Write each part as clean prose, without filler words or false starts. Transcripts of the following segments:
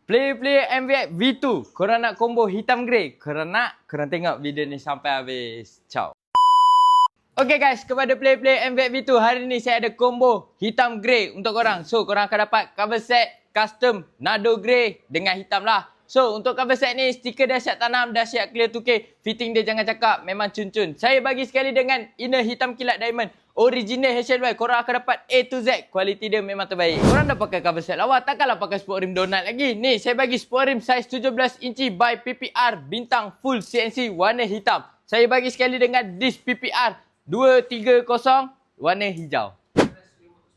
Play MVX V2. Korang nak combo hitam grey? Korang nak? Korang tengok video ni sampai habis. Ciao. Okay guys, kepada play MVX V2, hari ni saya ada combo hitam grey untuk korang. So, korang akan dapat cover set custom nado grey dengan hitam lah. So, untuk cover set ni, stiker dahsyat tanam, dahsyat clear 2K. Fitting dia jangan cakap, memang cun-cun. Saya bagi sekali dengan inner hitam kilat diamond. Original HLY, korang akan dapat A to Z. Kualiti dia memang terbaik. Korang dah pakai cover set lawa, takkanlah pakai sport rim donut lagi. Ni, saya bagi sport rim saiz 17 inci by PPR. Bintang full CNC warna hitam. Saya bagi sekali dengan disc PPR 230 warna hijau.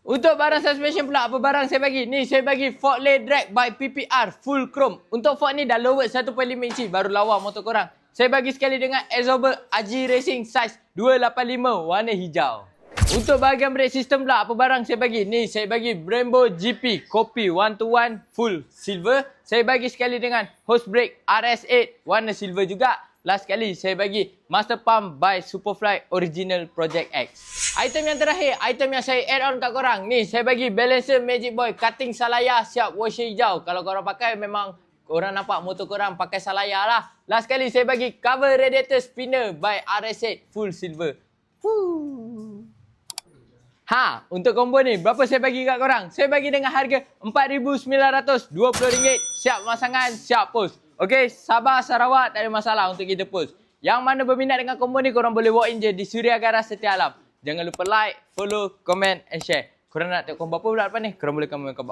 Untuk barang suspension pula, apa barang saya bagi? Ni, saya bagi Fortlay Drag by PPR full chrome. Untuk fork ni dah lowered 1.5 inci, baru lawa motor korang. Saya bagi sekali dengan absorber AJ Racing saiz 285 warna hijau. Untuk bahagian brake system pula, apa barang saya bagi? Ni, saya bagi Brembo GP Copy 1-to-1 full silver. Saya bagi sekali dengan hose brake RS8 warna silver juga. Last sekali, saya bagi Master Pump by Superfly Original Project X. Item yang terakhir, item yang saya add on kat korang. Ni, saya bagi Balancer Magic Boy cutting salaya siap washer hijau. Kalau korang pakai, memang korang nampak motor korang pakai salaya lah. Last sekali, saya bagi cover radiator spinner by RS8 full silver. Untuk combo ni, berapa saya bagi kat korang? Saya bagi dengan harga RM4,920. Siap masangan, siap post. Okey, Sabah, Sarawak, tak ada masalah untuk kita post. Yang mana berminat dengan combo ni, korang boleh walk in je di Suria Garage Setia Alam. Jangan lupa like, follow, comment and share. Korang nak tengok combo apa pula lepas ni? Korang boleh komen kat bawah.